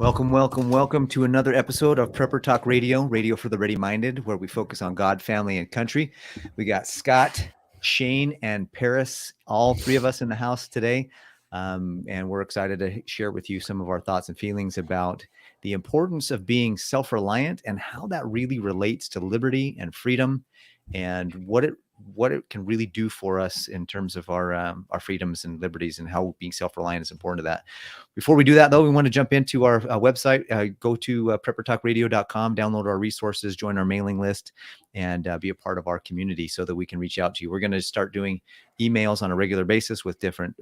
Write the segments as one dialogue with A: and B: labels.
A: Welcome to another episode of Prepper Talk Radio, radio for the ready-minded, where we focus on God, family, and country. We got Scott, Shane, and Paris, all three of us in the house today. And we're excited to share with you some of our thoughts and feelings about the importance of being self-reliant and how that really relates to liberty and freedom, and what it can really do for us in terms of our freedoms and liberties, and how being self-reliant is important to that. Before we do that, though, we want to jump into our website. Go to preppertalkradio.com, download our resources, join our mailing list, and be a part of our community so that we can reach out to you. We're going to start doing emails on a regular basis with different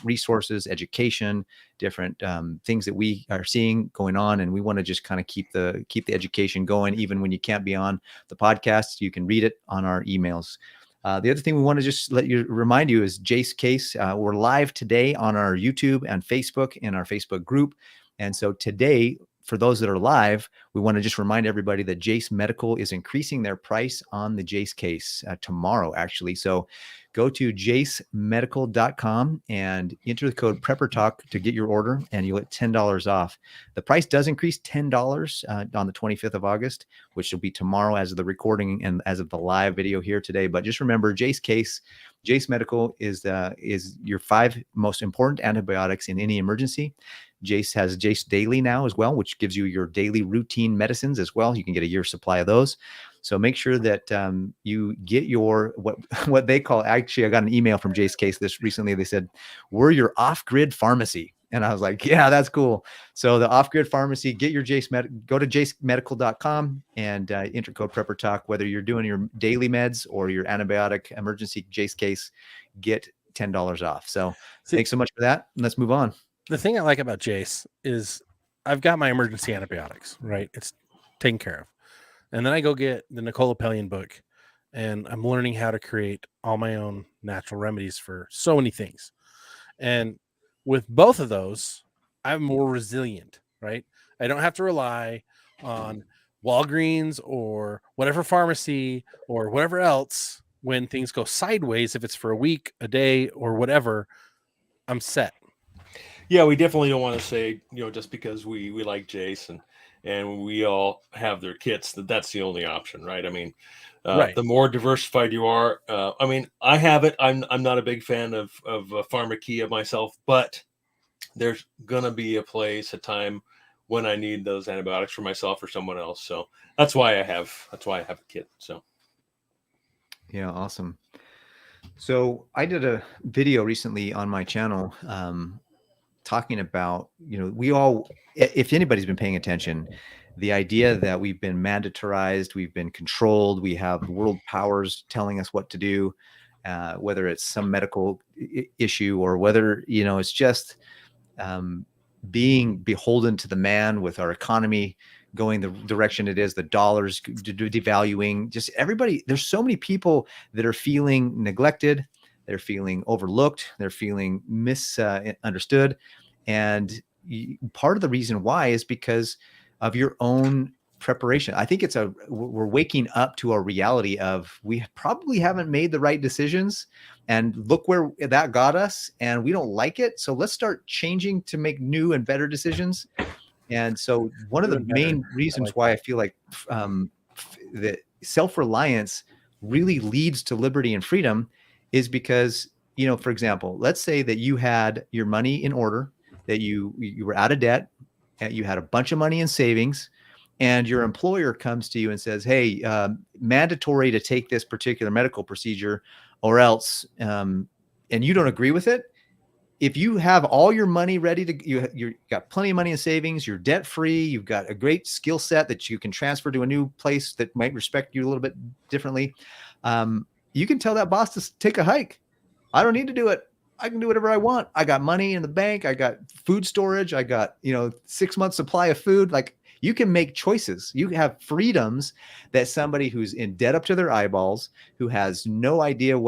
A: resources, education, different things that we are seeing going on, and we want to just kind of keep the education going. Even when you can't be on the podcast, you can read it on our emails. The other thing we want to just remind you is Jace Case. We're live today on our YouTube and Facebook, in our Facebook group. And so today, for those that are live, we want to just remind everybody that Jace Medical is increasing their price on the Jace Case tomorrow, actually. So go to jacemedical.com and enter the code PrepperTalk to get your order, and you'll get $10 off. The price does increase $10 on the 25th of August, which will be tomorrow as of the recording and as of the live video here today. But just remember, Jace Medical is your 5 most important antibiotics in any emergency. Jace has Jace Daily now as well, which gives you your daily routine medicines as well. You can get a year's supply of those. So make sure that you get your what they call, actually, I got an email from Jace Case this recently. They said, we're your off-grid pharmacy. And I was like, yeah, that's cool. So the off-grid pharmacy, get your go to jacemedical.com and enter code PrepperTalk. Whether you're doing your daily meds or your antibiotic emergency Jace Case, get $10 off. So thanks so much for that. And let's move on.
B: The thing I like about Jace is I've got my emergency antibiotics, right? It's taken care of. And then I go get the Nicola Pellion book, and I'm learning how to create all my own natural remedies for so many things. And with both of those, I'm more resilient, right? I don't have to rely on Walgreens or whatever pharmacy or whatever else when things go sideways. If it's for a week, a day, or whatever, I'm set.
C: Yeah, we definitely don't want to say, just because we like Jace and we all have their kits, that's the only option, right? I mean,
B: right.
C: The more diversified you are, I have it. I'm not a big fan of pharmacia myself, but there's gonna be a time when I need those antibiotics for myself or someone else. So that's why I have a kit. So
A: yeah, awesome. So I did a video recently on my channel talking about, we all, if anybody's been paying attention, the idea that we've been mandatorized, we've been controlled, we have world powers telling us what to do, whether it's some medical issue or whether, it's just being beholden to the man with our economy going the direction it is, the dollars devaluing, just everybody. There's so many people that are feeling neglected. They're feeling overlooked. They're feeling misunderstood. And part of the reason why is because of your own preparation. I think we're waking up to a reality of we probably haven't made the right decisions, and look where that got us, and we don't like it. So let's start changing to make new and better decisions. And so one of the main reasons why I feel like that self-reliance really leads to liberty and freedom is because, for example, let's say that you had your money in order, that you were out of debt, and you had a bunch of money in savings, and your employer comes to you and says, hey, mandatory to take this particular medical procedure or else, and you don't agree with it. If you have all your money ready to, you got plenty of money in savings, you're debt free, you've got a great skill set that you can transfer to a new place that might respect you a little bit differently. You can tell that boss to take a hike. I don't need to do it. I can do whatever I want. I got money in the bank. I got food storage. I got, 6 months supply of food. Like, you can make choices. You have freedoms that somebody who's in debt up to their eyeballs, who has no idea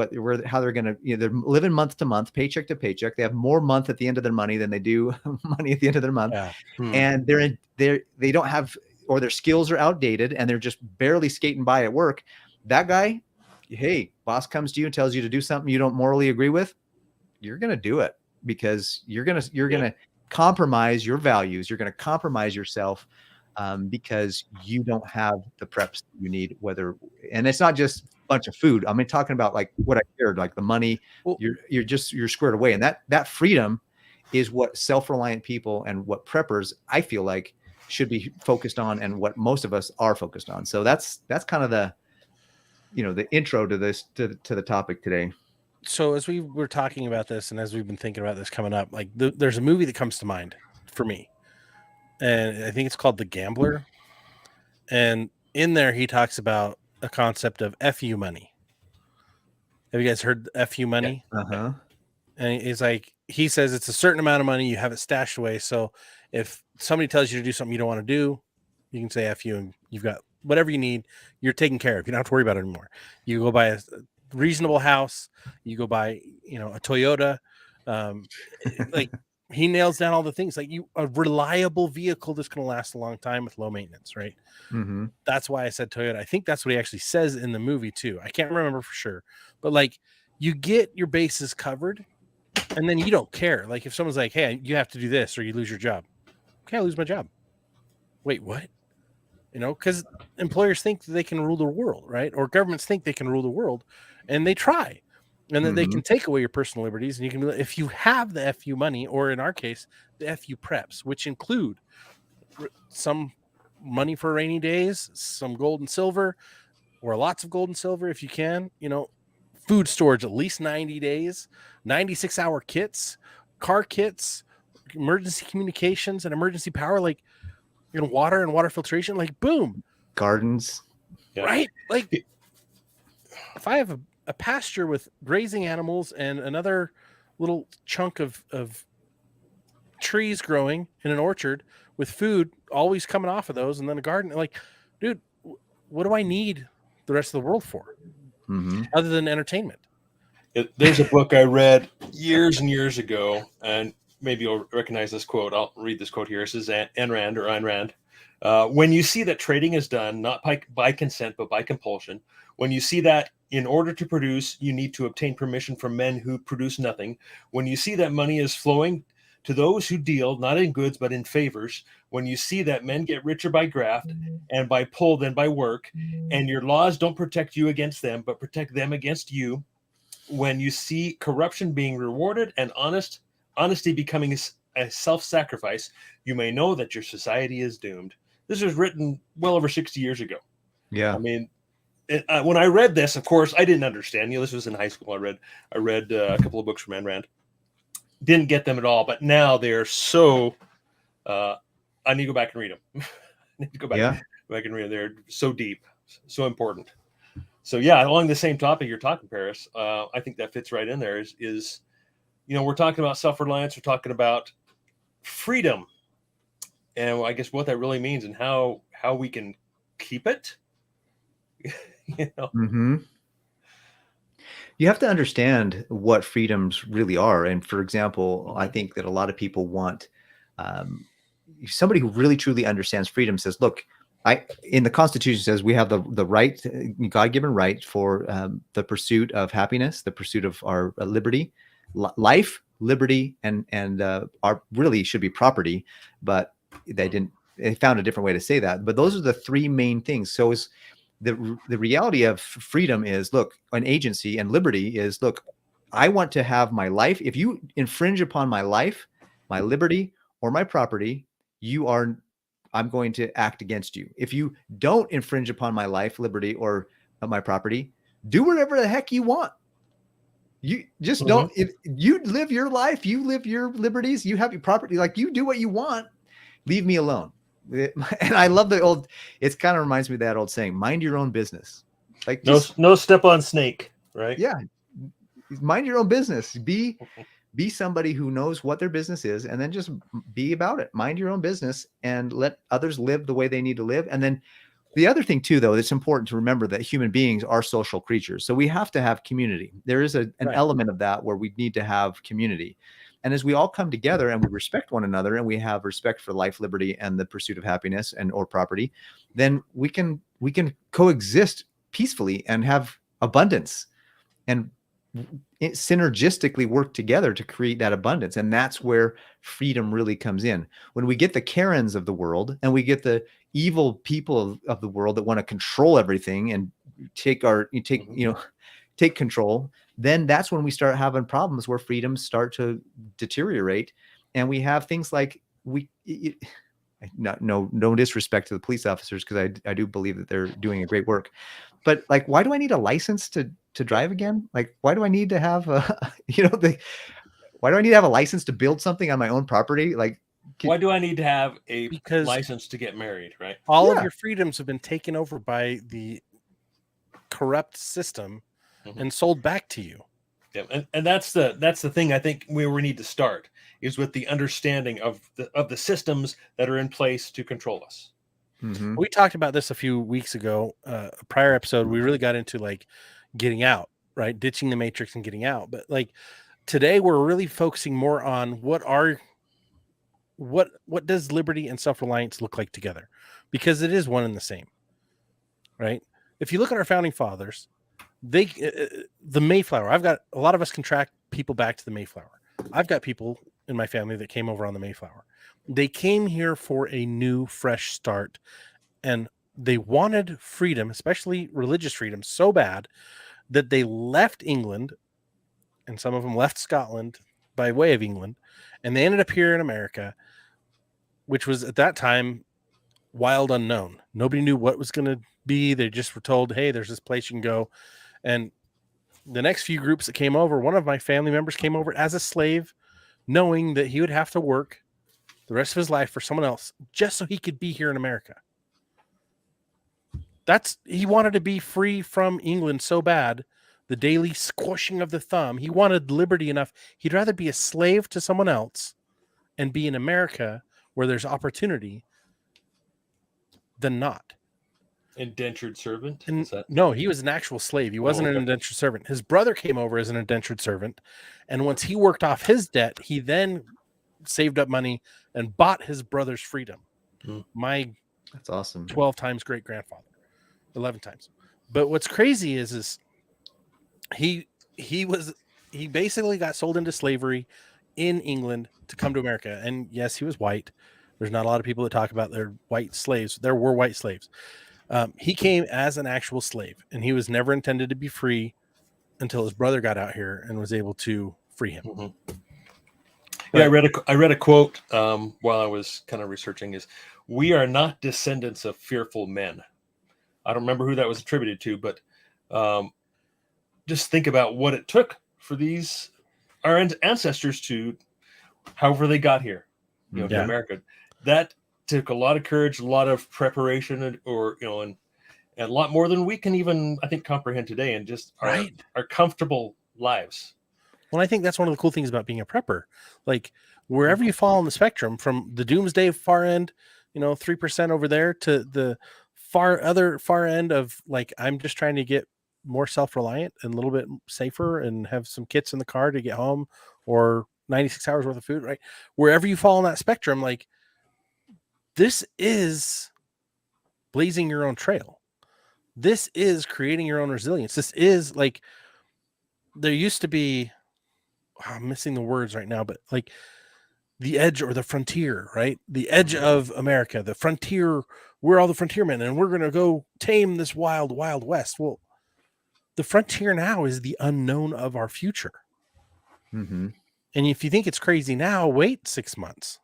A: how they're going to, they're living month to month, paycheck to paycheck. They have more month at the end of their money than they do money at the end of their month.
B: Yeah.
A: And they don't have, or their skills are outdated and they're just barely skating by at work. That guy, hey, boss comes to you and tells you to do something you don't morally agree with. You're going to do it because you're going to compromise your values. You're going to compromise yourself because you don't have the preps you need, and it's not just a bunch of food. I mean, talking about like what I shared, like the money,
B: Well,
A: you're squared away. And that freedom is what self-reliant people and what preppers, I feel like, should be focused on, and what most of us are focused on. So that's kind of the intro to this, to the topic today.
B: So as we were talking about this, and as we've been thinking about this coming up, like there's a movie that comes to mind for me, and I think it's called The Gambler. And in there, he talks about a concept of FU money. Have you guys heard FU money?
A: Yeah. Uh-huh.
B: And he's like, he says it's a certain amount of money, you have it stashed away. So if somebody tells you to do something you don't want to do, you can say FU, and you've got whatever you need. You're taken care of. You don't have to worry about it anymore. You go buy a reasonable house. You go buy, a Toyota. Like, he nails down all the things, like a reliable vehicle that's going to last a long time with low maintenance, right?
A: Mm-hmm.
B: That's why I said Toyota. I think that's what he actually says in the movie too. I can't remember for sure, but like, you get your bases covered, and then you don't care. Like, if someone's like, "Hey, you have to do this or you lose your job," okay, I lose my job. Wait, what? Because employers think that they can rule the world, right? Or governments think they can rule the world, and they try. And then they can take away your personal liberties, and you can, if you have the FU money, or in our case, the FU preps, which include some money for rainy days, some gold and silver, or lots of gold and silver if you can, food storage at least 90 days, 96-hour kits, car kits, emergency communications and emergency power, like, water and water filtration, like, boom.
A: Gardens.
C: Yeah.
B: Right? Like, if I have a pasture with grazing animals and another little chunk of trees growing in an orchard with food always coming off of those, and then a garden, like, dude, what do I need the rest of the world for other than entertainment?
C: There's a book I read years and years ago, and maybe you'll recognize this quote. I'll read this quote here. It says, Ayn Rand. When you see that trading is done not by consent but by compulsion, when you see that in order to produce you need to obtain permission from men who produce nothing, when you see that money is flowing to those who deal not in goods but in favors, when you see that men get richer by graft and by pull than by work, and your laws don't protect you against them but protect them against you, when you see corruption being rewarded and honesty becoming a self-sacrifice, you may know that your society is doomed. This was written well over 60 years ago.
A: Yeah.
C: I mean, when I read this, of course, I didn't understand. This was in high school. I read a couple of books from Ayn Rand. Didn't get them at all, but now they're so. I need to go back and read them. I need to go back and read them. They're so deep, so important. So yeah, along the same topic you're talking, Paris. I think that fits right in there. Is we're talking about self-reliance. We're talking about freedom, and I guess what that really means and how we can keep it.
A: You have to understand what freedoms really are. And for example, I think that a lot of people want somebody who really truly understands freedom says, look, in the Constitution says we have the right, God-given right for the pursuit of happiness, the pursuit of our liberty, life, liberty, and our really should be property, but they found a different way to say that. But those are the three main things. So is the reality of freedom is, look, an agency, and liberty is, look, I want to have my life. If you infringe upon my life, my liberty, or my property, I'm going to act against you. If you don't infringe upon my life, liberty, or my property, do whatever the heck you want. You just don't. If you live your life, you live your liberties, you have your property, like, you do what you want. Leave me alone. And I love it kind of reminds me of that old saying, mind your own business. Like,
C: no step on snake, right?
A: Yeah. Mind your own business. Be somebody who knows what their business is, and then just be about it. Mind your own business and let others live the way they need to live. And then the other thing too, though, it's important to remember that human beings are social creatures. So we have to have community. There is an element of that where we need to have community. And as we all come together and we respect one another, and we have respect for life, liberty, and the pursuit of happiness or property, then we can coexist peacefully and have abundance. And synergistically work together to create that abundance. And that's where freedom really comes in. When we get the Karens of the world and we get the evil people of the world that want to control everything and take control, then that's when we start having problems where freedoms start to deteriorate. And we have things like no disrespect to the police officers, because I do believe that they're doing a great work. But like, why do I need a license to drive again? Like, why do I need to have why do I need to have a license to build something on my own property? Like,
C: why do I need to have a
B: Because
C: license to get married? Right.
B: all of your freedoms have been taken over by the corrupt system and sold back to you.
C: Yeah, and that's the thing I think where we need to start is with the understanding of the systems that are in place to control us.
A: Mm-hmm.
B: We talked about this a few weeks ago, a prior episode. We really got into like getting out, right? Ditching the matrix and getting out. But like today we're really focusing more on what does liberty and self-reliance look like together? Because it is one and the same, right? If you look at our founding fathers, the Mayflower, I've got a lot of us can track people back to the Mayflower. I've got people in my family that came over on the Mayflower. They came here for a new, fresh start, and they wanted freedom, especially religious freedom, so bad that they left England, and some of them left Scotland by way of England, and they ended up here in America, which was at that time wild unknown. Nobody knew what was going to be. They just were told, hey, there's this place you can go. And the next few groups that came over, one of my family members came over as a slave, knowing that he would have to work the rest of his life for someone else just so he could be here in America. He wanted to be free from England so bad, the daily squashing of the thumb. He wanted liberty enough. He'd rather be a slave to someone else and be in America where there's opportunity than not.
C: Indentured servant?
B: No, he was an actual slave. He wasn't an indentured servant. His brother came over as an indentured servant, and once he worked off his debt, he then saved up money and bought his brother's freedom.
A: That's awesome.
B: 12 times great grandfather, 11 times. But what's crazy is he basically got sold into slavery in England to come to America. And yes, he was white. There's not a lot of people that talk about their white slaves. There were white slaves. He came as an actual slave, and he was never intended to be free until his brother got out here and was able to free him.
C: Mm-hmm. Yeah, I read a quote while I was kind of researching is, "We are not descendants of fearful men." I don't remember who that was attributed to, but just think about what it took for our ancestors to, however they got here, to America. That took a lot of courage, a lot of preparation, and a lot more than we can even, I think, comprehend today, and just our comfortable lives.
B: Well, I think that's one of the cool things about being a prepper. Like wherever you fall on the spectrum, from the doomsday far end, 3% over there, to the far end of like, I'm just trying to get more self-reliant and a little bit safer and have some kits in the car to get home, or 96 hours worth of food, right? Wherever you fall on that spectrum, like, this is blazing your own trail. This is creating your own resilience. This is like, there used to be, I'm missing the words right now, but like the edge or the frontier, right? The edge of America, the frontier, we're all the frontiermen and we're going to go tame this wild, wild west. Well, the frontier now is the unknown of our future.
A: Mm-hmm.
B: And if you think it's crazy now, wait 6 months.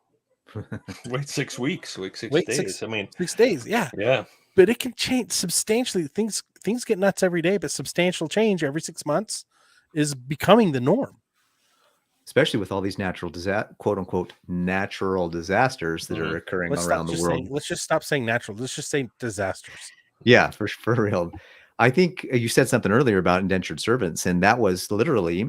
C: Wait 6 weeks. Wait 6 days.
B: 6 days. Yeah.
C: Yeah.
B: But it can change substantially. Things get nuts every day, but substantial change every 6 months is becoming the norm.
A: Especially with all these quote unquote natural disasters that are occurring around the world.
B: Let's just stop saying natural. Let's just say disasters.
A: Yeah, for real. I think you said something earlier about indentured servants, and that was literally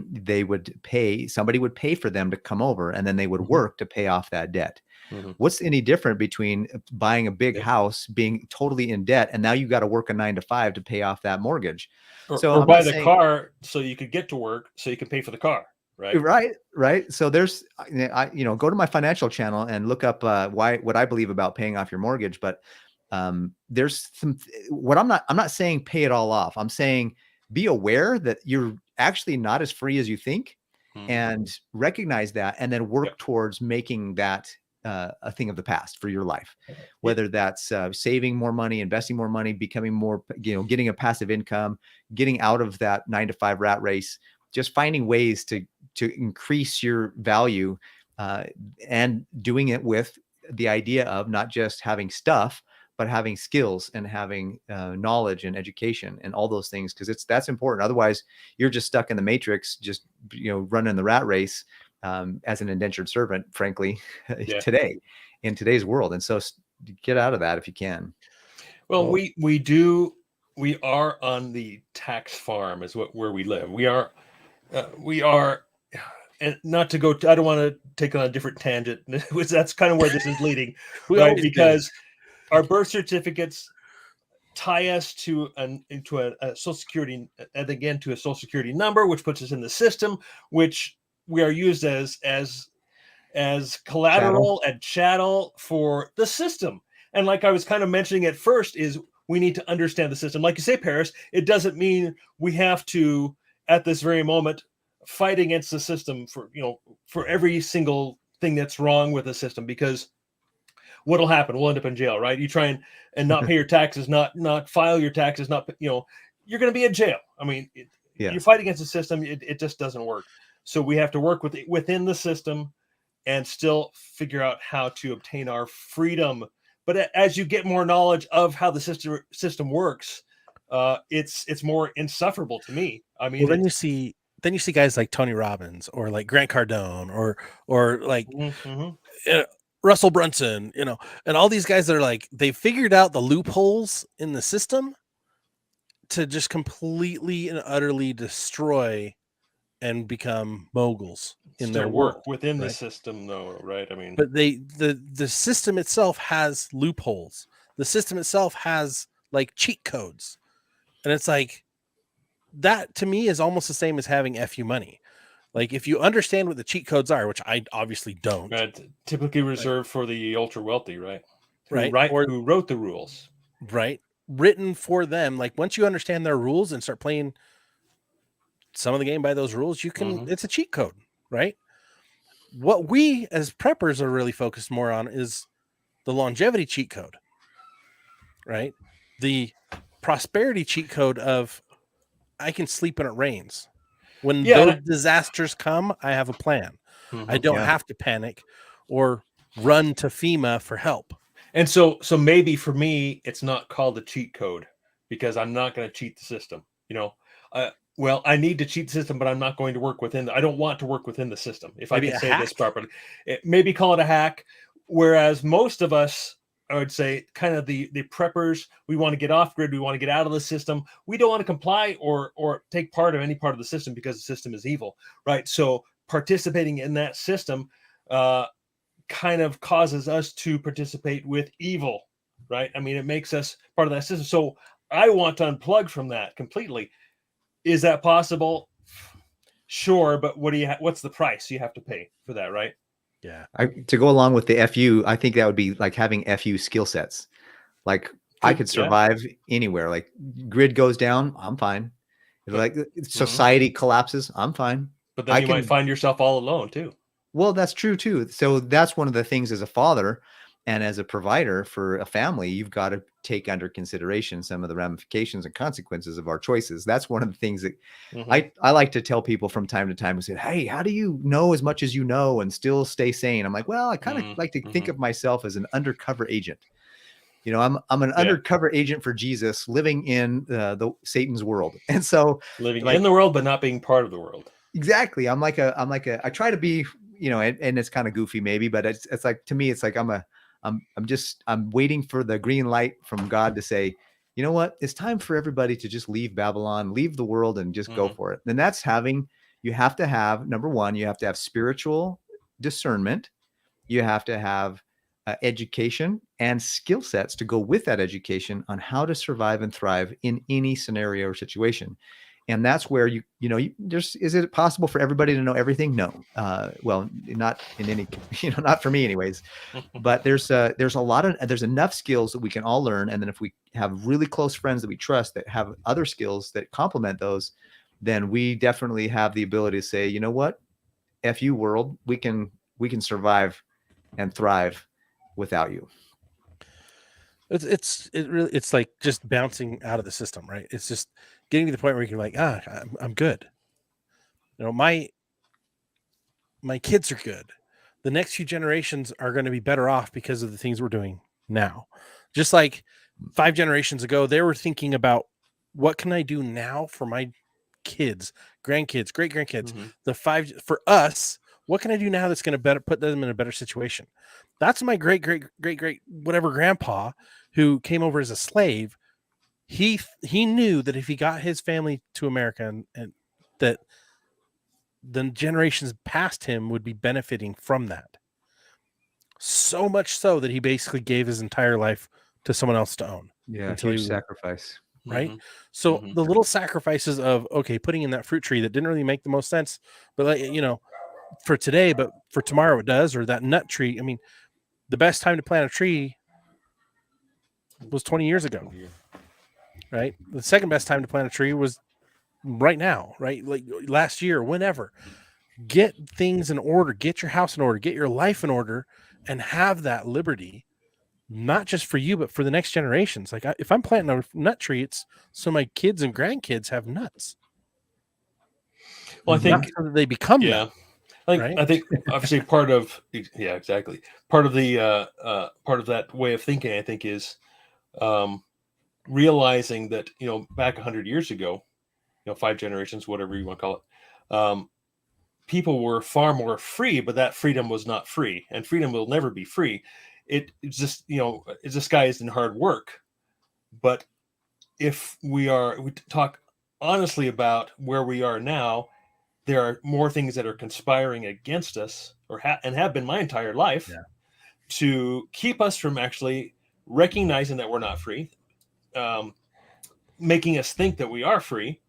A: somebody would pay for them to come over, and then they would work to pay off that debt. Mm-hmm. What's any different between buying a big house, being totally in debt, and now you got to work a 9 to 5 to pay off that mortgage?
C: Or buy the car so you could get to work so you can pay for the car.
A: Right. So there's, go to my financial channel and look up what I believe about paying off your mortgage. But there's I'm not saying pay it all off. I'm saying be aware that you're actually not as free as you think, and recognize that, and then work towards making that a thing of the past for your life, whether that's saving more money, investing more money, becoming more, getting a passive income, getting out of that 9-to-5 rat race, just finding ways to increase your value, and doing it with the idea of not just having stuff, but having skills and having knowledge and education and all those things, because that's important. Otherwise, you're just stuck in the matrix, just running the rat race, as an indentured servant, frankly, today, in today's world. And so get out of that if you can.
C: Well, we are on the tax farm, is where we live. We are, and not to go, I don't want to take on a different tangent. That's kind of where this is leading, right? Because our birth certificates tie us to a Social Security, and again to a Social Security number, which puts us in the system, which we are used as collateral and chattel for the system. And like I was kind of mentioning at first, is we need to understand the system. Like you say, Paris, it doesn't mean we have to, at this very moment, fight against the system for every single thing that's wrong with the system, because what'll happen? We'll end up in jail, right? You try and not pay your taxes, not file your taxes, you're going to be in jail. I mean, you fight against the system, it just doesn't work. So we have to work within the system and still figure out how to obtain our freedom. But as you get more knowledge of how the system works, it's more insufferable to me. I mean,
B: then you see guys like Tony Robbins or like Grant Cardone or like Russell Brunson, and all these guys that are like, they figured out the loopholes in the system to just completely and utterly destroy and become moguls in their work
C: within the system, though, right? I mean,
B: but the system itself has loopholes. The system itself has like cheat codes, and it's like, that to me is almost the same as having FU money. Like, if you understand what the cheat codes are, which I obviously don't,
C: typically reserved for the ultra wealthy, right? Who wrote the rules,
B: right? Written for them. Like, once you understand their rules and start playing some of the game by those rules, you can, it's a cheat code, right? What we as preppers are really focused more on is the longevity cheat code, right? The prosperity cheat code of, I can sleep when it rains. When those disasters come, I have a plan. I don't have to panic or run to FEMA for help.
C: And so maybe for me, it's not called a cheat code because I'm not going to cheat the system. Well, I need to cheat the system, but I'm not going to work I don't want to work within the system. If maybe I can say this properly, maybe call it a hack. Whereas most of us, I would say, kind of the preppers, we want to get off grid. We want to get out of the system. We don't want to comply or take part of any part of the system because the system is evil, right? So participating in that system kind of causes us to participate with evil, right? I mean, it makes us part of that system. So I want to unplug from that completely. Is that possible? Sure, but what's the price you have to pay for that, right?
B: Yeah.
A: To go along with the FU, I think that would be like having FU skill sets. Like, I could survive anywhere. Like, grid goes down, I'm fine. Like, society collapses, I'm fine.
C: But then you might find yourself all alone too.
A: Well, that's true too. So that's one of the things as a father and as a provider for a family, you've got to take under consideration some of the ramifications and consequences of our choices. That's one of the things that I like to tell people from time to time who say, hey, how do you know as much as you know and still stay sane? I'm like, well, I kind of like to think of myself as an undercover agent. I'm an undercover agent for Jesus living in the Satan's world. And so
C: living in the world, but not being part of the world.
A: Exactly. I try to be, and it's kind of goofy maybe, but it's like, to me, it's like, I'm waiting for the green light from God to say, you know what, it's time for everybody to just leave Babylon, leave the world, and just go for it. And that's you have to have, number one, you have to have spiritual discernment. You have to have education and skill sets to go with that education on how to survive and thrive in any scenario or situation. And that's where is it possible for everybody to know everything? No. Well, not in any, not for me anyways, but there's enough skills that we can all learn. And then if we have really close friends that we trust that have other skills that complement those, then we definitely have the ability to say, you know what, F you world, we can survive and thrive without you.
B: It's like just bouncing out of the system, right? It's just getting to the point where you can like, I'm good. My kids are good. The next few generations are going to be better off because of the things we're doing now. Just like 5 generations ago, they were thinking about what can I do now for my kids, grandkids, great grandkids.
C: Mm-hmm.
B: For us, what can I do now that's going to put them in a better situation? That's my great whatever grandpa who came over as a slave. He knew that if he got his family to America and that the generations past him would be benefiting from that. So much so that he basically gave his entire life to someone else to own.
A: Yeah, huge sacrifice.
B: Right? Mm-hmm. So the little sacrifices of, putting in that fruit tree that didn't really make the most sense, but for today, but for tomorrow it does, or that nut tree. I mean, the best time to plant a tree was 20 years ago, right? The second best time to plant a tree was right now, right? Like last year, whenever. Get things in order, get your house in order, get your life in order, and have that liberty, not just for you, but for the next generations. Like if I'm planting a nut tree, it's so my kids and grandkids have nuts.
C: Well, I think
B: so that they become that.
C: I think obviously part of exactly part of the part of that way of thinking, I think, is realizing that back 100 years ago, 5 generations, whatever you want to call it, people were far more free, but that freedom was not free, and freedom will never be free. It's just it's disguised in hard work. But if we talk honestly about where we are now, there are more things that are conspiring against us, and have been my entire life, to keep us from actually recognizing that we're not free, making us think that we are free,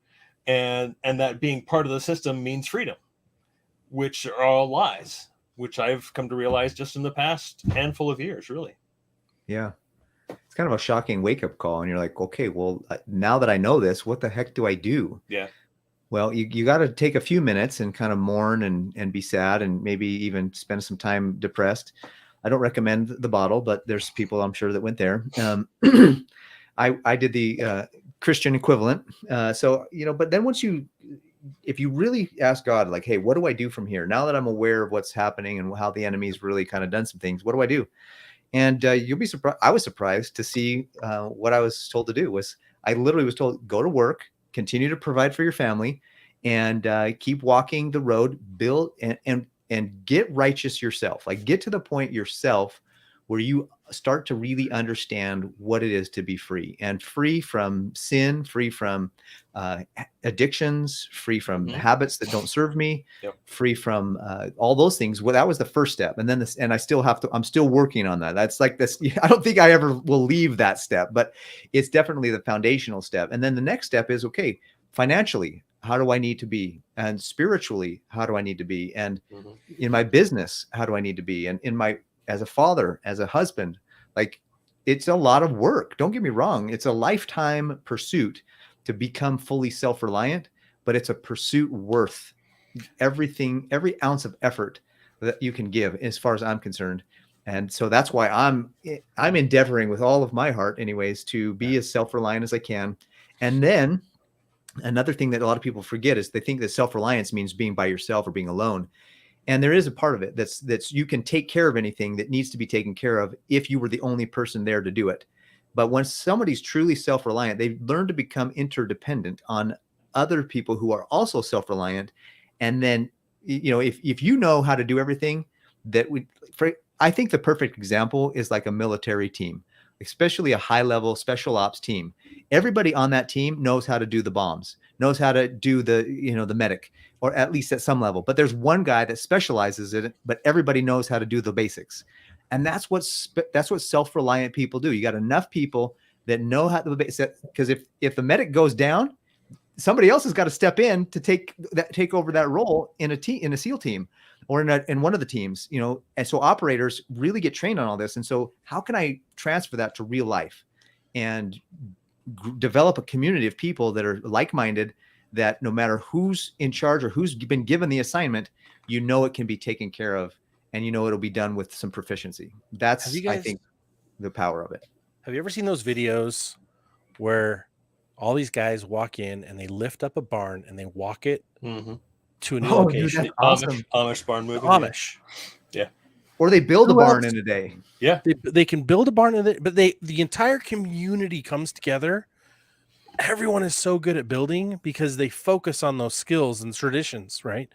C: and that being part of the system means freedom, which are all lies, which I've come to realize just in the past handful of years, really.
A: Yeah. It's kind of a shocking wake-up call. And you're like, okay, well, now that I know this, what the heck do I do?
C: Yeah.
A: Well, you got to take a few minutes and kind of mourn and be sad, and maybe even spend some time depressed. I don't recommend the bottle, but there's people I'm sure that went there. I did the Christian equivalent. But then if you really ask God, like, hey, what do I do from here? Now that I'm aware of what's happening and how the enemy's really kind of done some things, what do I do? And you'll be surprised. I was surprised to see what I was told to do. I literally was told, go to work, continue to provide for your family, and keep walking the road, build and get righteous yourself. Like, get to the point yourself where you start to really understand what it is to be free, and free from sin, free from addictions, free from habits that don't serve me, free from all those things. Well, that was the first step. And then I'm still working on that. That's like this. I don't think I ever will leave that step, but it's definitely the foundational step. And then the next step is, okay, financially, how do I need to be? And spiritually, how do I need to be? And in my business, how do I need to be? And as a father, as a husband, like, it's a lot of work. Don't get me wrong. It's a lifetime pursuit to become fully self-reliant, but it's a pursuit worth everything, every ounce of effort that you can give, as far as I'm concerned. And so that's why I'm endeavoring with all of my heart anyways, to be as self-reliant as I can. And then another thing that a lot of people forget is they think that self-reliance means being by yourself or being alone. And there is a part of it that's you can take care of anything that needs to be taken care of if you were the only person there to do it. But when somebody's truly self-reliant, they've learned to become interdependent on other people who are also self-reliant. And then, if you know how to do everything, I think the perfect example is like a military team, especially a high-level special ops team. Everybody on that team knows how to do the bombs, knows how to do the medic, or at least at some level. But there's one guy that specializes in it, but everybody knows how to do the basics. And that's what self-reliant people do. You got enough people that know how to, because if the medic goes down, somebody else has got to step in to take over that role in a SEAL team or in one of the teams, you know. And so operators really get trained on all this. And so how can I transfer that to real life and develop a community of people that are like-minded, that no matter who's in charge or who's been given the assignment, you know, it can be taken care of, and you know, it'll be done with some proficiency. That's, I think, the power of it.
B: Have you ever seen those videos where all these guys walk in and they lift up a barn and they walk it to a new location?
A: Dude, awesome.
C: Amish barn moving.
B: Amish.
C: Yeah.
A: Or they build a barn in a day.
C: Yeah.
B: They can build a barn in it, but the entire community comes together. Everyone is so good at building because they focus on those skills and traditions, right?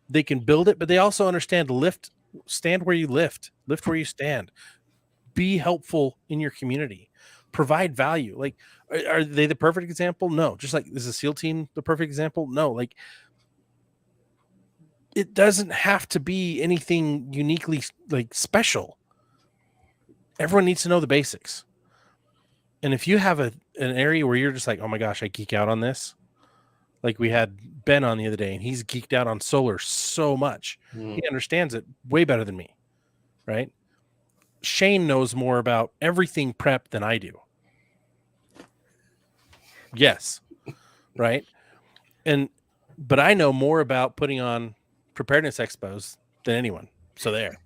B: They can build it, but they also understand stand where you lift where you stand, be helpful in your community, provide value. Like, are they the perfect example? No. Just like, is a SEAL team the perfect example? No. Like, it doesn't have to be anything uniquely like special. Everyone needs to know the basics. And if you have an area where you're just like, oh my gosh, I geek out on this. Like we had Ben on the other day and he's geeked out on solar so much. He understands it way better than me. Right. Shane knows more about everything prep than I do. Yes. Right. But I know more about putting on preparedness expos than anyone. So there.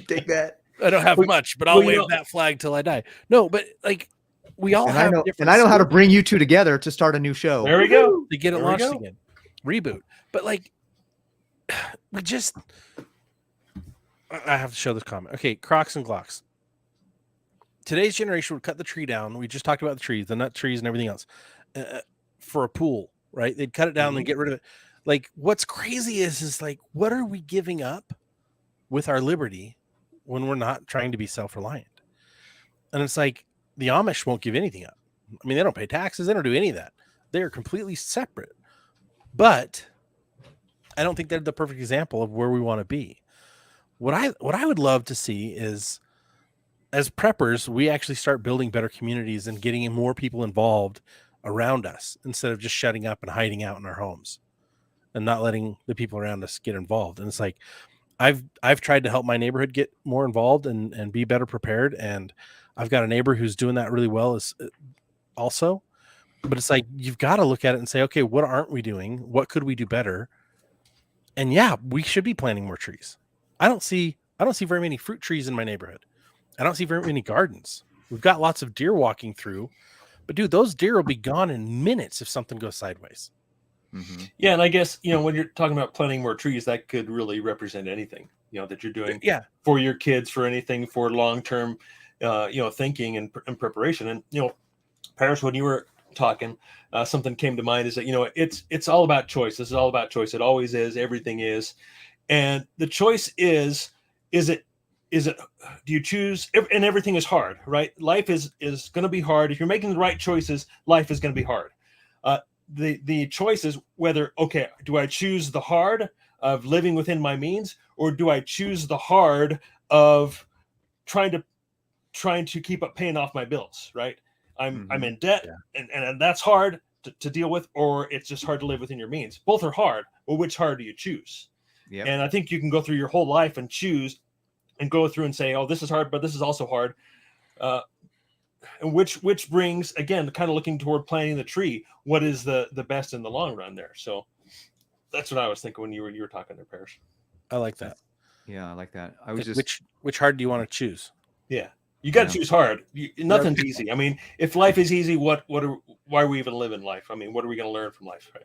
A: Take that.
B: I don't have much, but I'll wave that flag till I die. No, but like we all have different.
A: And I know how to bring you two together to start a new show.
C: There we go.
B: To get it launched again. Reboot. But like, I have to show this comment. Okay, Crocs and Glocks. Today's generation would cut the tree down. We just talked about the trees, the nut trees and everything else for a pool, right? They'd cut it down and get rid of it. Like, what's crazy is like, what are we giving up with our liberty when we're not trying to be self-reliant? And it's like, the Amish won't give anything up. I mean, they don't pay taxes. They don't do any of that. They're completely separate. But I don't think they're the perfect example of where we want to be. What I would love to see is, as preppers, we actually start building better communities and getting more people involved around us instead of just shutting up and hiding out in our homes and not letting the people around us get involved. And it's like, I've tried to help my neighborhood get more involved and be better prepared. And I've got a neighbor who's doing that really well also, but it's like, you've got to look at it and say, okay, what aren't we doing? What could we do better? And yeah, we should be planting more trees. I don't see very many fruit trees in my neighborhood. I don't see very many gardens. We've got lots of deer walking through, but dude, those deer will be gone in minutes if something goes sideways.
C: Mm-hmm. Yeah. And I guess, when you're talking about planting more trees, that could really represent anything, that you're doing for your kids, for anything, for long-term, thinking and preparation. And, Paris, when you were talking, something came to mind is that, it's all about choice. This is all about choice. It always is. Everything is. And the choice is it, do you choose? And everything is hard, right? Life is going to be hard. If you're making the right choices, life is going to be hard. The choice is whether, okay, do I choose the hard of living within my means, or do I choose the hard of trying to keep up paying off my bills, right? I'm in debt, and that's hard to deal with, or it's just hard to live within your means. Both are hard. Well, which hard do you choose? Yep. And I think you can go through your whole life and choose and go through and say, oh, this is hard, but this is also hard. And which brings, again, kind of looking toward planting the tree. What is the best in the long run there? So that's what I was thinking when you were talking to Paris.
B: I like that.
A: Yeah, I like that. I was just
B: which hard do you want to choose?
C: Yeah, you got to choose hard. Nothing's easy. I mean, if life is easy, why are we even living life? I mean, what are we going to learn from life? Right.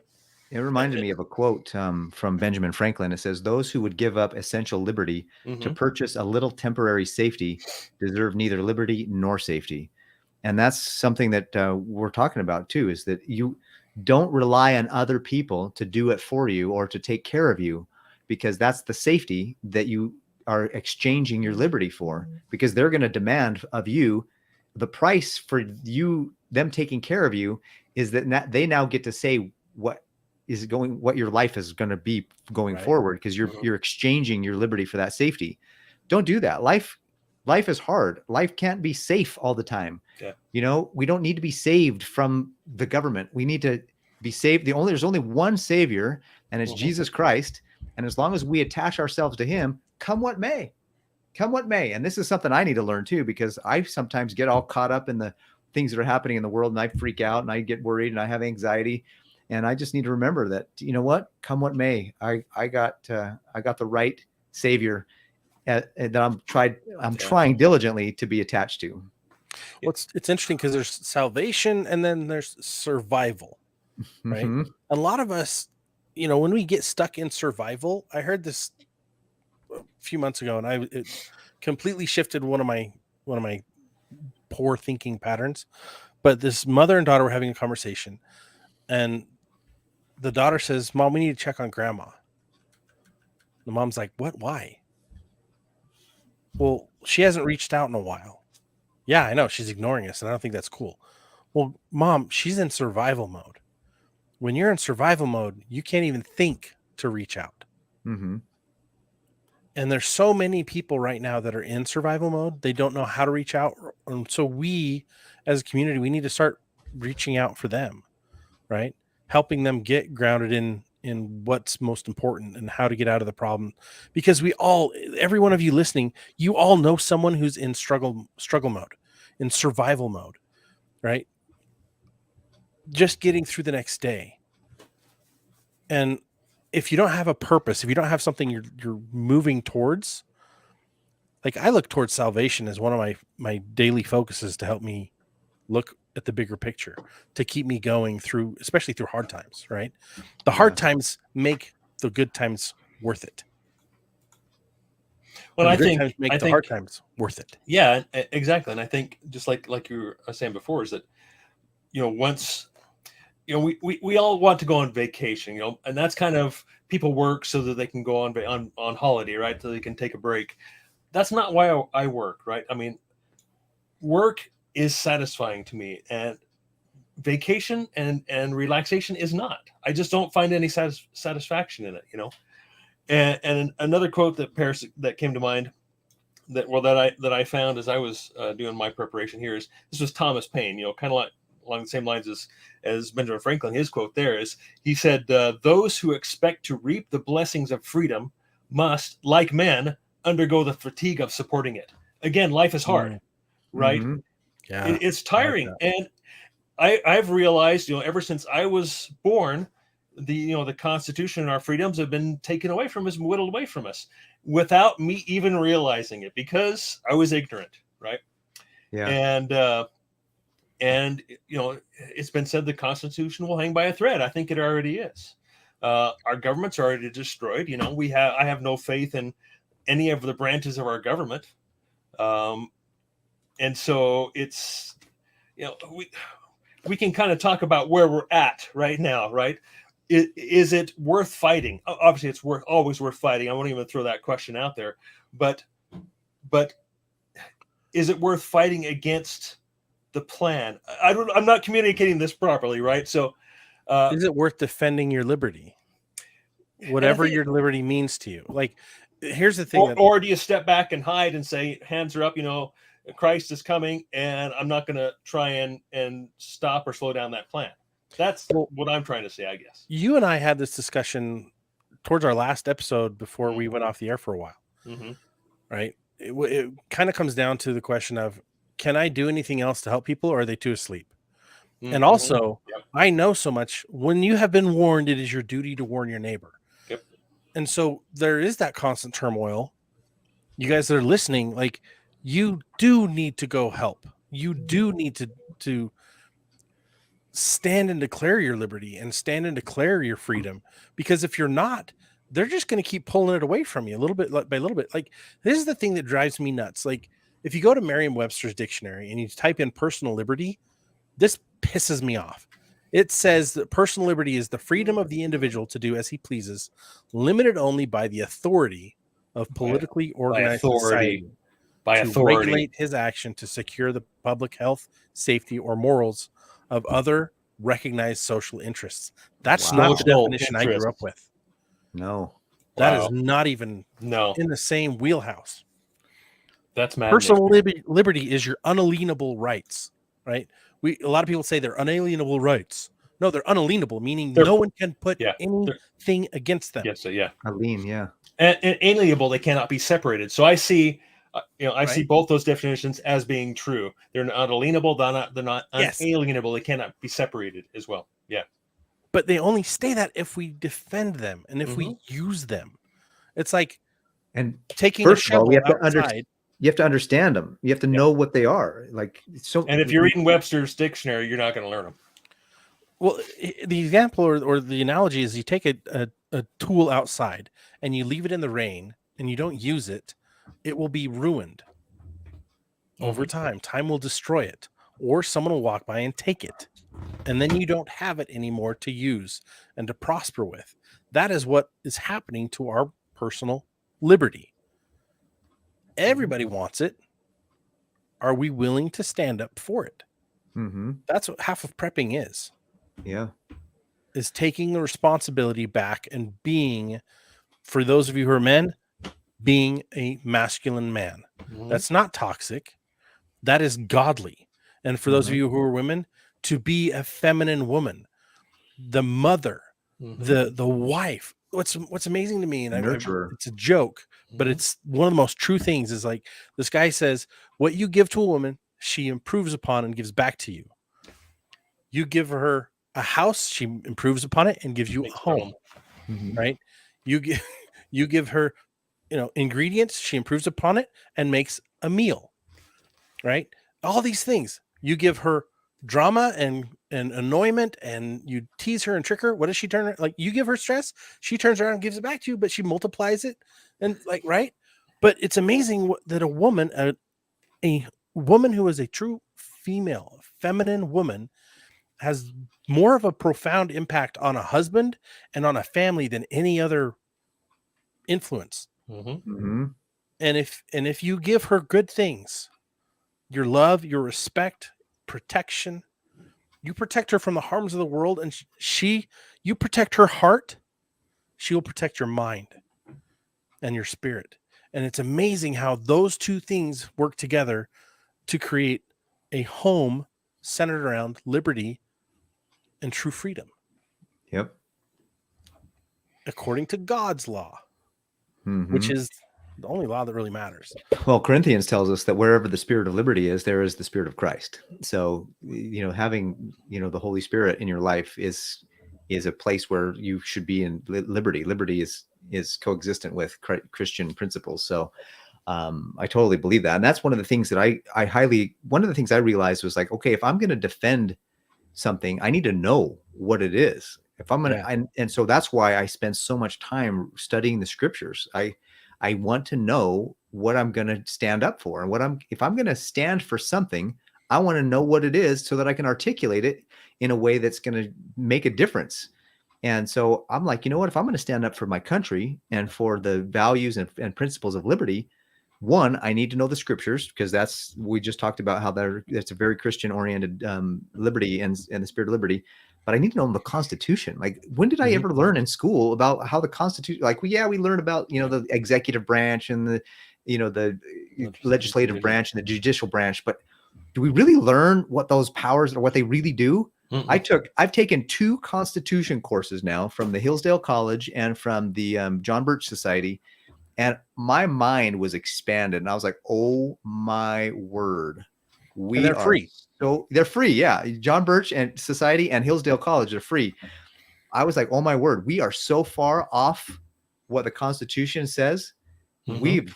A: It reminded me of a quote from Benjamin Franklin. It says, "Those who would give up essential liberty to purchase a little temporary safety deserve neither liberty nor safety." And that's something that we're talking about too, is that you don't rely on other people to do it for you or to take care of you, because that's the safety that you are exchanging your liberty for, because they're going to demand of you the price for them taking care of you is that they now get to say what your life is going to be going forward, because you're exchanging your liberty for that safety. Don't do that. Life is hard. Life can't be safe all the time. Yeah. We don't need to be saved from the government. We need to be saved. There's only one Savior, and it's
C: Mhm.
A: Jesus Christ. And as long as we attach ourselves to Him, come what may. Come what may. And this is something I need to learn too, because I sometimes get all caught up in the things that are happening in the world, and I freak out and I get worried and I have anxiety. And I just need to remember that, you know what, come what may, I got the right Savior that I'm trying diligently to be attached to.
B: Well, it's interesting because there's salvation and then there's survival, right?
A: Mhm.
B: A lot of us, when we get stuck in survival, I heard this a few months ago, and it completely shifted one of my poor thinking patterns. But this mother and daughter were having a conversation, and the daughter says, "Mom, we need to check on grandma." The mom's like, "What? Why?" "Well, she hasn't reached out in a while." "Yeah, I know. She's ignoring us, and I don't think that's cool." "Well, Mom, she's in survival mode. When you're in survival mode, you can't even think to reach out."
A: Mhm.
B: And there's so many people right now that are in survival mode. They don't know how to reach out. And so we, as a community, we need to start reaching out for them, right? Helping them get grounded in what's most important and how to get out of the problem. Because every one of you listening, you all know someone who's in struggle mode, in survival mode, right? Just getting through the next day. And if you don't have a purpose, if you don't have something you're moving towards, like I look towards salvation as one of my daily focuses to help me look at the bigger picture, to keep me going through, especially through hard times, right? The hard times make the good times worth it.
C: Well,
B: And
C: I
B: the good
C: think
B: times make the hard times worth it.
C: Yeah, exactly. And I think just like you were saying before, is that once we all want to go on vacation, and that's kind of, people work so that they can go on holiday, right? So they can take a break. That's not why I work, right? I mean, work is satisfying to me, and vacation and relaxation is not. I just don't find any satisfaction in it. And another quote that came to mind that I found as I was doing my preparation here is, this was Thomas Paine, kind of like along the same lines as Benjamin Franklin. His quote there is, he said, "Those who expect to reap the blessings of freedom must, like men, undergo the fatigue of supporting it." Again, life is hard, right?
A: Mhm.
B: Yeah.
C: It's
B: I like
C: tiring,
B: that.
C: and I've realized, ever since I was born, the Constitution and our freedoms have been taken away from us, whittled away from us, without me even realizing it, because I was ignorant, right?
A: Yeah.
C: And it's been said the Constitution will hang by a thread. I think it already is. Our government's already destroyed. I have no faith in any of the branches of our government, and so it's we can kind of talk about where we're at right now, right? Is it worth fighting? Obviously, it's always worth fighting. I won't even throw that question out there, but is it worth fighting against the plan? I'm not communicating this properly, right? So,
B: Is it worth defending your liberty? Whatever your liberty means to you. Like, here's the thing.
C: Or do you step back and hide and say, hands are up, Christ is coming, and I'm not going to try and stop or slow down that plan? That's what I'm trying to say, I guess.
B: You and I had this discussion towards our last episode before we went off the air for a while, right? It kind of comes down to the question of, can I do anything else to help people, or are they too asleep? And also, I know so much. When you have been warned, it is your duty to warn your neighbor.
C: Yep.
B: And so there is that constant turmoil. You guys that are listening, like, you do need to go help. You do need to stand and declare your liberty and stand and declare your freedom, because if you're not, they're just going to keep pulling it away from you a little bit by little bit. Like, this is the thing that drives me nuts. Like, if you go to Merriam-Webster's dictionary and you type in personal liberty, this pisses me off. It says that personal liberty is the freedom of the individual to do as he pleases, limited only by the authority of politically organized society, to regulate his action to secure the public health, safety, or morals of other recognized social interests. That's not the definition I grew up with.
A: No.
B: That is not even in the same wheelhouse.
C: That's madness.
B: Personal liberty is your unalienable rights, right? A lot of people say they're unalienable rights. No, they're unalienable, meaning
C: They're-
B: no one can put
C: yeah, they're-
B: anything against them.
C: Yes, yeah.
A: A lean, yeah.
C: And alienable, they cannot be separated. So I see, I see
B: Right.
C: both those definitions as being true. They're not alienable. They're not
B: Yes.
C: unalienable. They cannot be separated as well. Yeah.
B: But they only stay that if we defend them and if we use them. It's like
A: And
B: taking
A: first
B: a
A: of all, we
B: shovel
A: have to
B: outside.
A: you have to understand them. You have to know what they are. Like so.
C: And if you're reading Webster's dictionary, you're not going to learn them.
B: Well, the example or the analogy is you take a tool outside and you leave it in the rain and you don't use it, it will be ruined over time. Time will destroy it, or someone will walk by and take it. And then you don't have it anymore to use and to prosper with. That is what is happening to our personal liberty. Everybody wants it. Are we willing to stand up for it?
A: Mm-hmm.
B: That's what half of prepping
A: Yeah.
B: is taking the responsibility back and being, for those of you who are men, being a masculine man. That's not toxic. That is godly. And for those of you who are women, to be a feminine woman, the mother, the wife. What's amazing to me, and
A: Nurturer.
B: it's a joke, but it's one of the most true things, is like this guy says, what you give to a woman, she improves upon and gives back to you. You give her a house, she improves upon it and gives you a home. Right? You give her, ingredients, she improves upon it and makes a meal. Right? All these things. You give her drama and annoyment, and you tease her and trick her. What does she turn? Like, you give her stress, she turns around and gives it back to you, but she multiplies it, and like, right? But it's amazing that a woman who is a true female, feminine woman, has more of a profound impact on a husband and on a family than any other influence. And if you give her good things, your love, your respect, protection, you protect her from the harms of the world, and you protect her heart, she will protect your mind and your spirit. And it's amazing how those two things work together to create a home centered around liberty and true freedom.
A: Yep.
B: According to God's law, which is the only law that really matters.
A: Well, Corinthians tells us that wherever the spirit of liberty is, there is the spirit of Christ. So, having, the Holy Spirit in your life is a place where you should be in liberty. Liberty is coexistent with Christian principles. So, I totally believe that. And that's one of the things that one of the things I realized was like, okay, if I'm going to defend something, I need to know what it is. If I'm going to, and so that's why I spend so much time studying the scriptures. I want to know what I'm going to stand up for, and if I'm going to stand for something, I want to know what it is so that I can articulate it in a way that's going to make a difference. And so I'm like, you know what, if I'm going to stand up for my country and for the values and principles of liberty, one, I need to know the scriptures, because we just talked about how that's a very Christian oriented liberty and the spirit of liberty. But I need to know the Constitution. Like, when did I ever learn in school about how the Constitution? Like, we learn about the executive branch and the legislative branch and the judicial branch. But do we really learn what those powers or what they really do? I've taken 2 Constitution courses now from the Hillsdale College and from the John Birch Society, and my mind was expanded. And I was like, oh my word,
B: they're free.
A: So they're free. Yeah. John Birch and Society and Hillsdale College are free. I was like, oh my word, we are so far off what the Constitution says. We've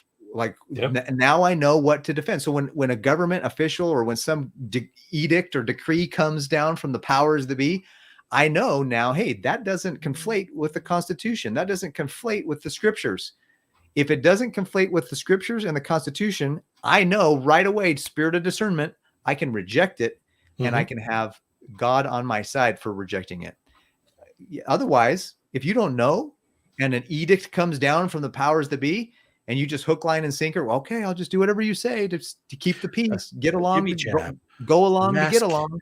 A: now I know what to defend. So when a government official or when some edict or decree comes down from the powers that be, I know now, hey, that doesn't conflate with the Constitution. That doesn't conflate with the scriptures. If it doesn't conflate with the scriptures and the Constitution, I know right away, spirit of discernment, I can reject it, and I can have God on my side for rejecting it. Otherwise, if you don't know and an edict comes down from the powers that be, and you just hook, line, and sinker, well, okay, I'll just do whatever you say to keep the peace, get along, go along to get along.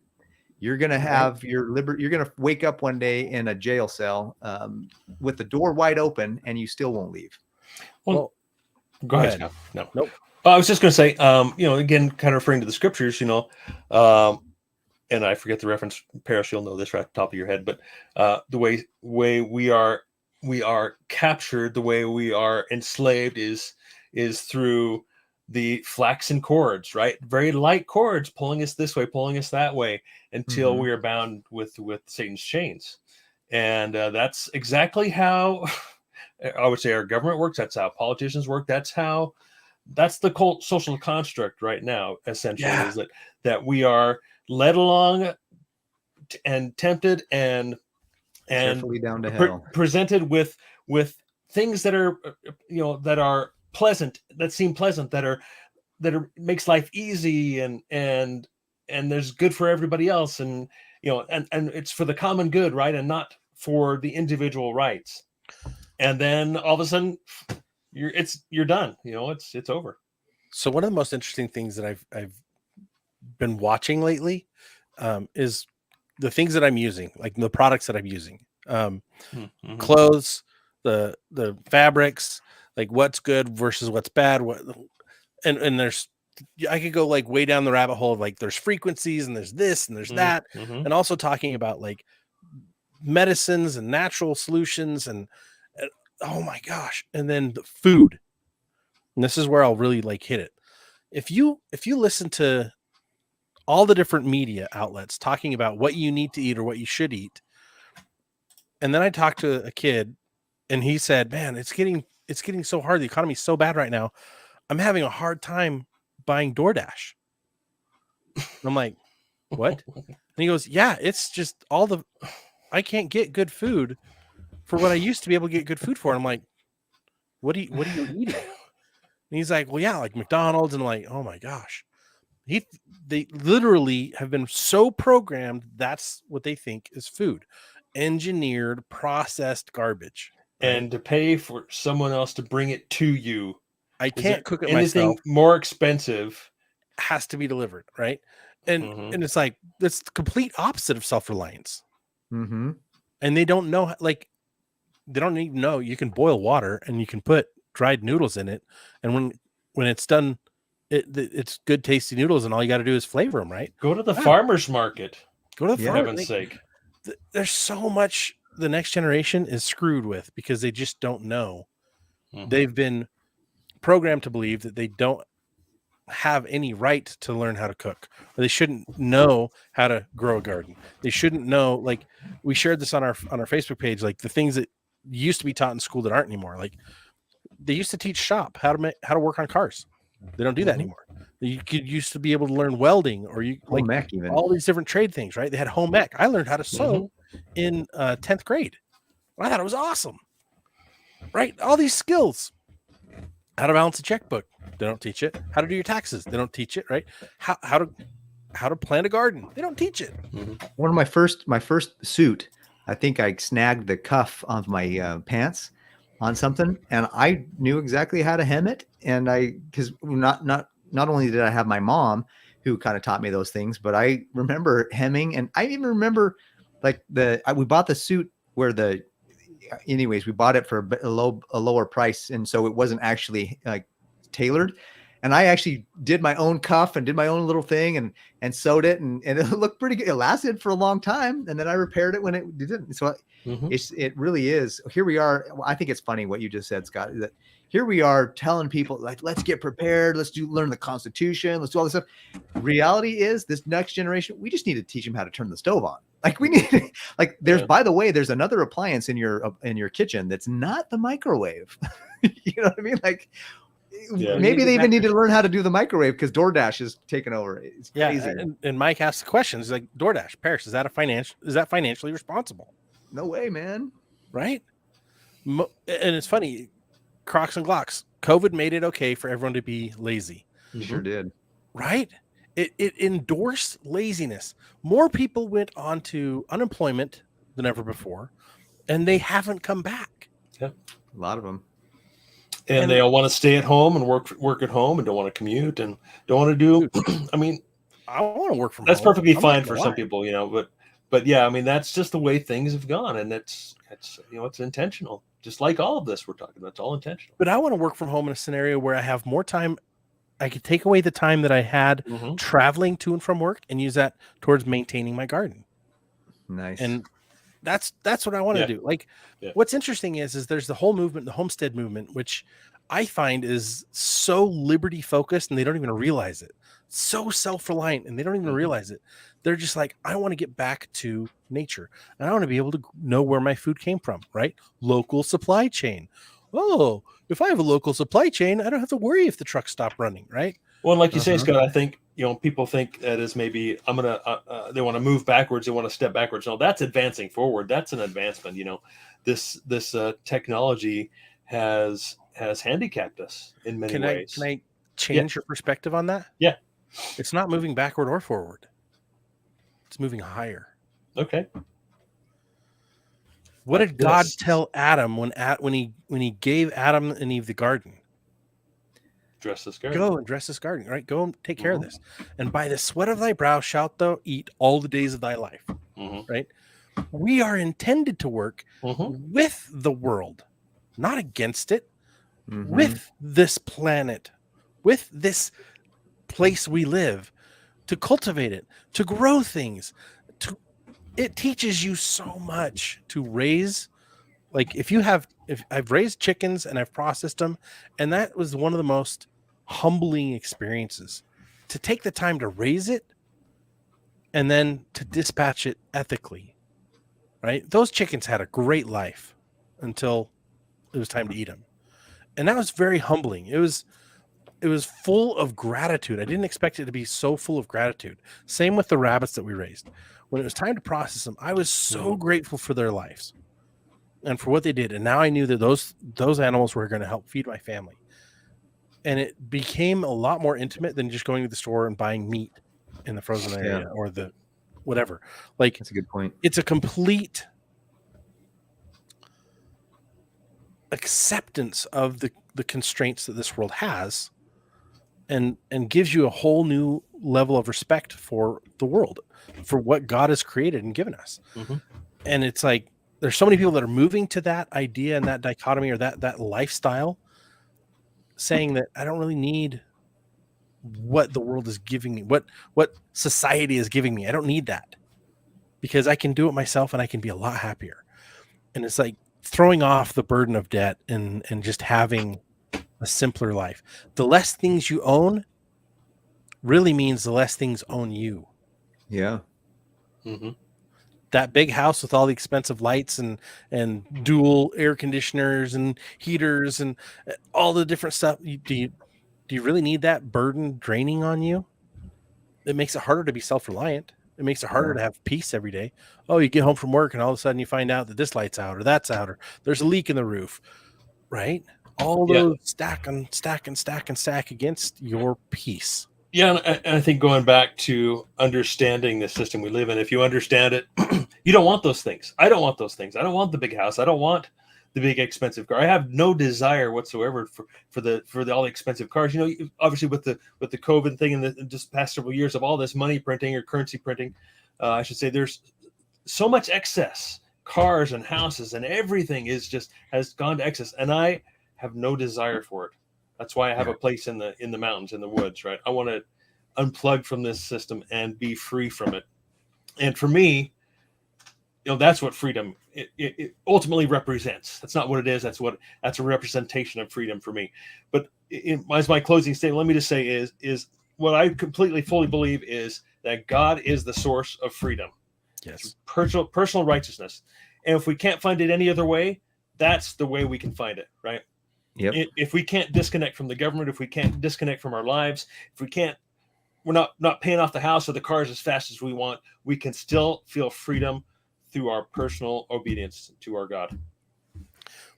A: You're going to have your liberty. You're going to wake up one day in a jail cell with the door wide open, and you still won't leave.
C: Well, go ahead. No. Nope. I was just going to say, again, kind of referring to the scriptures, and I forget the reference. Paris, you'll know this right off the top of your head, but the way we are captured, the way we are enslaved is through the flaxen cords, right? Very light cords pulling us this way, pulling us that way, until we are bound with Satan's chains. And that's exactly how I would say our government works. That's how politicians work. That's the social construct right now, essentially, is that we are led along and tempted and
A: Carefully down to hell.
C: presented with things that are that are pleasant, that seem pleasant, that are makes life easy, and there's good for everybody else, and and it's for the common good, right, and not for the individual rights. And then all of a sudden you're done. It's over.
B: So one of the most interesting things that I've been watching lately is the things that I'm using, like the products that I'm using, clothes, the fabrics, like what's good versus what's bad. And there's, I could go like way down the rabbit hole of like there's frequencies and there's this and there's that, and also talking about like medicines and natural solutions and oh my gosh, and then the food. And this is where I'll really like hit it. If you listen to all the different media outlets talking about what you need to eat or what you should eat, and then I talked to a kid and he said, man, it's getting so hard. The economy's so bad right now. I'm having a hard time buying DoorDash. I'm like, what? And he goes, yeah, it's just I can't get good food for what I used to be able to get good food for. And I'm like, what are you eating? And he's like, well, yeah, like McDonald's. And I'm like, oh my gosh. They literally have been so programmed. That's what they think is food. Engineered, processed garbage.
C: Right? And to pay for someone else to bring it to you.
B: I can't cook it
C: anything
B: myself.
C: More expensive
B: has to be delivered, right? And it's like that's the complete opposite of self-reliance. And they don't know, like they don't even know you can boil water and you can put dried noodles in it, and when it's done, it's good tasty noodles, and all you got to do is flavor them, right?
C: Go to the farmer's market.
B: Go to the
C: for heaven's sake.
B: There's so much the next generation is screwed with because they just don't know. They've been programmed to believe that they don't have any right to learn how to cook, or they shouldn't know how to grow a garden. They shouldn't know, like we shared this on our Facebook page, like the things that used to be taught in school that aren't anymore. Like they used to teach shop how to work on cars. They don't do that anymore. You used to be able to learn welding, or
A: home ec, even
B: all these different trade things, right? They had home ec. I learned how to sew in 10th grade. I thought it was awesome, right? All these skills. How to balance a checkbook. They don't teach it. How to do your taxes. They don't teach it, right? How to plant a garden. They don't teach it.
A: One of my first suit, I think I snagged the cuff of my pants on something, and I knew exactly how to hem it. And because not only did I have my mom who kind of taught me those things, but I remember hemming, and I even remember like we bought the suit where we bought it for a lower price, and so it wasn't actually like tailored. And I actually did my own cuff and did my own little thing and sewed it, and it looked pretty good. It lasted for a long time, and then I repaired it when it didn't. So it really is. Here we are. I think it's funny what you just said, Scott, that here we are telling people like, let's get prepared. Let's learn the Constitution. Let's do all this stuff. Reality is this next generation, we just need to teach them how to turn the stove on. Like we need, like by the way, there's another appliance in your kitchen that's not the microwave. You know what I mean? Like maybe they even need to learn how to do the microwave because DoorDash is taking over. It's crazy.
B: And Mike asked the question. He's like, DoorDash, Paris, is that financially responsible?
A: No way, man.
B: Right? And it's funny, Crocs and Glocks. COVID made it okay for everyone to be lazy.
A: Sure did.
B: Right? It endorsed laziness. More people went on to unemployment than ever before, and they haven't come back.
C: Yeah,
A: a lot of them.
C: And they all want to stay at home and work at home and don't want to commute and don't want to do. I mean,
B: I want to work from home.
C: That's perfectly fine for some people, But yeah, I mean, that's just the way things have gone, and it's intentional. Just like all of this we're talking about, it's all intentional.
B: But I want to work from home in a scenario where I have more time I could take away the time that I had
C: Mhm.
B: traveling to and from work and use that towards maintaining my garden.
A: Nice.
B: And that's what I want to
C: Yeah.
B: do. Like,
C: Yeah.
B: what's interesting is there's the whole movement, the homestead movement, which I find is so liberty focused and they don't even realize it. So self-reliant and they don't even
C: Mhm.
B: realize it. They're just like, I want to get back to nature and I want to be able to know where my food came from, right? Local supply chain. Oh, if I have a local supply chain, I don't have to worry if the trucks stop running, right?
C: Well, like you say,
A: Uh-huh.
C: Scott, I think people think that is maybe they want to move backwards, they want to step backwards. No, that's advancing forward. That's an advancement. This technology has handicapped us in many
B: Can
C: ways.
B: I change your perspective on that?
C: Yeah.
B: It's not moving backward or forward. It's moving higher.
C: Okay.
B: What
C: Like
B: did God
C: this.
B: tell Adam when he gave Adam and Eve the garden?
C: Dress this garden.
B: Go and dress this garden, right? Go and take care of
C: Mhm.
B: this. And by the sweat of thy brow shalt thou eat all the days of thy life,
C: Mhm.
B: right? We are intended to work
C: Mhm.
B: with the world, not against it,
A: Mhm.
B: with this planet, with this place we live, to cultivate it, to grow things. It teaches you so much to raise. Like if I've raised chickens and I've processed them, and that was one of the most humbling experiences, to take the time to raise it and then to dispatch it ethically, right? Those chickens had a great life until it was time to eat them. And that was very humbling. It was full of gratitude. I didn't expect it to be so full of gratitude. Same with the rabbits that we raised. When it was time to process them, I was so grateful for their lives and for what they did. And now I knew that those animals were going to help feed my family. And it became a lot more intimate than just going to the store and buying meat in the frozen area or the whatever. Like,
A: That's a good point.
B: it's a complete acceptance of the constraints that this world has, and gives you a whole new level of respect for the world, for what God has created and given us.
C: Mhm.
B: And it's like, there's so many people that are moving to that idea and that dichotomy or that lifestyle, saying that I don't really need what the world is giving me, what society is giving me. I don't need that, because I can do it myself and I can be a lot happier. And it's like throwing off the burden of debt and just having a simpler life. The less things you own really means the less things own you.
A: Yeah.
C: Mhm.
B: That big house with all the expensive lights and dual air conditioners and heaters and all the different stuff, do you really need that burden draining on you? It makes it harder to be self-reliant. It makes it harder to have peace every day. Oh, you get home from work and all of a sudden you find out that this light's out or that's out or there's a leak in the roof, right? All
C: Yeah.
B: those stack and stack and stack and stack against your peace.
C: Yeah, and I think going back to understanding the system we live in, if you understand it, you don't want those things. I don't want those things. I don't want the big house. I don't want the big expensive car. I have no desire whatsoever for all the expensive cars. Obviously with the COVID thing and the just past several years of all this money printing or currency printing, I should say, there's so much excess cars and houses and everything has gone to excess, and I have no desire for it. That's why I have a place in the mountains, in the woods, right? I want to unplug from this system and be free from it. And for me, that's what freedom it ultimately represents. That's not what it is. That's a representation of freedom for me. But as my closing statement, let me just say is what I completely fully believe is that God is the source of freedom.
B: Yes.
C: Personal righteousness. And if we can't find it any other way, that's the way we can find it, right?
A: Yep.
C: If we can't disconnect from the government, if we can't disconnect from our lives, if we're not paying off the house or the cars as fast as we want, we can still feel freedom through our personal obedience to our God.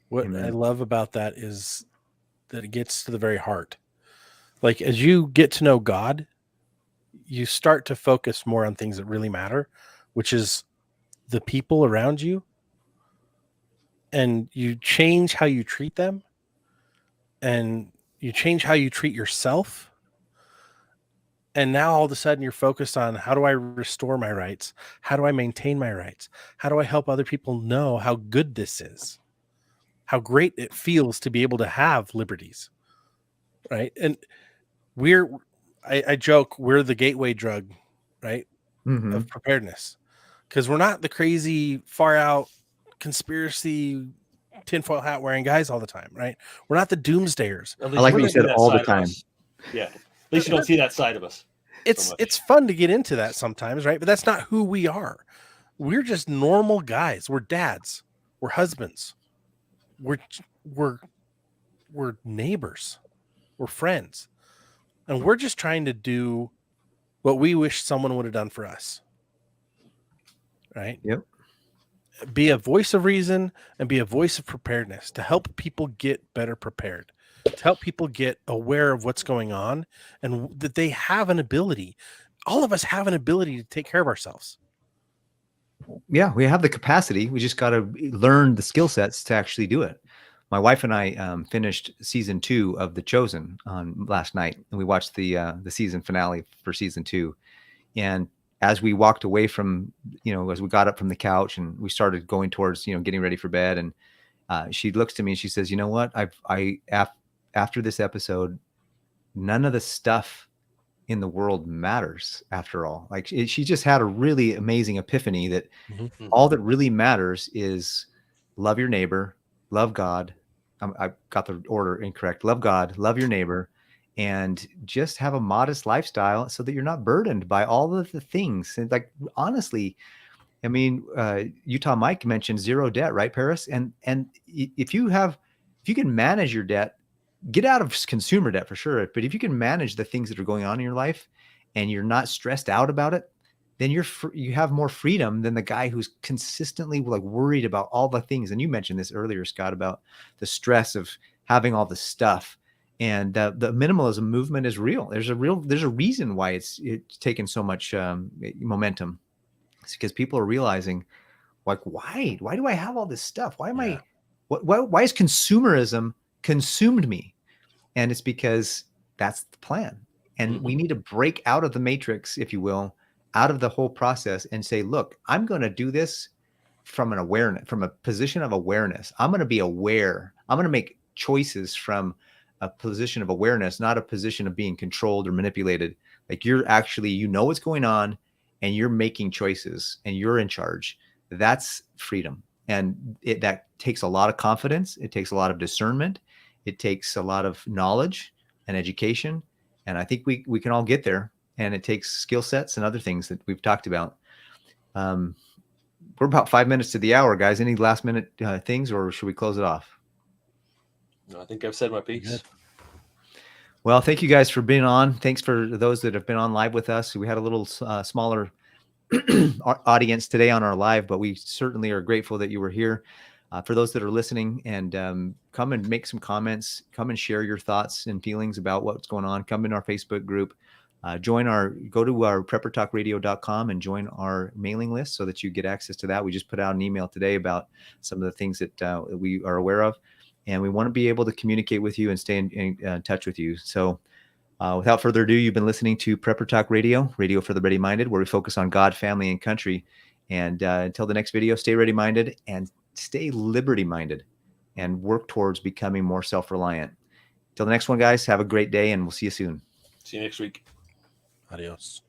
B: What I love about that is that it gets to the very heart. Like, as you get to know God, you start to focus more on things that really matter, which is the people around you, and you change how you treat them, and you change how you treat yourself. And now all of a sudden you're focused on, how do I restore my rights? How do I maintain my rights? How do I help other people know how good this is? How great it feels to be able to have liberties, right? And I joke we're the gateway drug, right,
A: Mhm.
B: of preparedness, because we're not the crazy far out conspiracy tinfoil hat wearing guys all the time, right? We're not the doomsdayers.
C: At
A: I
C: least
A: like
C: you
A: what
C: don't
A: you
C: see
A: said
C: that
A: all the
C: side of
A: time.
C: us. Yeah. At least you don't see that side of us. So
B: It's
C: much.
B: fun to get into that sometimes, right? But that's not who we are. We're just normal guys. We're dads. We're husbands. We're we're neighbors. We're friends. And we're just trying to do what we wish someone would have done for us. Right?
A: Yep.
B: Be a voice of reason and be a voice of preparedness to help people get better prepared, to help people get aware of what's going on and that they have an ability. All of us have an ability to take care of ourselves.
A: Yeah, we have the capacity. We just got to learn the skill sets to actually do it. My wife and I finished season 2 of The Chosen on last night, and we watched the season finale for season 2. And as we walked away from, as we got up from the couch and we started going towards, getting ready for bed, and she looks to me and she says, "You know what? After this episode, none of the stuff in the world matters after all." Like she just had a really amazing epiphany that all that really matters is love your neighbor, love God. I got the order incorrect. Love God, love your neighbor, and just have a modest lifestyle so that you're not burdened by all of the things. And like, honestly, I mean, Utah Mike mentioned zero debt, right, Paris? And if you can manage your debt, get out of consumer debt for sure. But if you can manage the things that are going on in your life and you're not stressed out about it, then you have more freedom than the guy who's consistently like worried about all the things. And you mentioned this earlier, Scott, about the stress of having all the stuff. And the minimalism movement is real. There's a reason why it's taken so much momentum. It's because people are realizing, like, why do I have all this stuff? Why why is consumerism consumed me? And it's because that's the plan. And we need to break out of the matrix, if you will, out of the whole process and say, look, I'm going to do this from a position of awareness. I'm going to be aware. I'm going to make choices from a position of awareness, not a position of being controlled or manipulated. Like you're actually, what's going on and you're making choices and you're in charge. That's freedom. And that takes a lot of confidence. It takes a lot of discernment. It takes a lot of knowledge and education. And I think we can all get there. And it takes skill sets and other things that we've talked about. We're about 5 minutes to the hour, guys. Any last minute things, or should we close it off?
C: No, I think I've said my piece.
B: Good.
A: Well, thank you guys for being on. Thanks for those that have been on live with us. We had a little smaller audience today on our live, but we certainly are grateful that you were here. For those that are listening, and come and make some comments, come and share your thoughts and feelings about what's going on. Come in our Facebook group, go to our preppertalkradio.com and join our mailing list so that you get access to that. We just put out an email today about some of the things that we are aware of, and we want to be able to communicate with you and stay in touch with you. So without further ado, you've been listening to Prepper Talk Radio, radio for the ready-minded, where we focus on God, family, and country. And until the next video, stay ready-minded and stay liberty-minded and work towards becoming more self-reliant. Till the next one, guys, have a great day, and we'll see you soon.
C: See you next week.
B: Adios.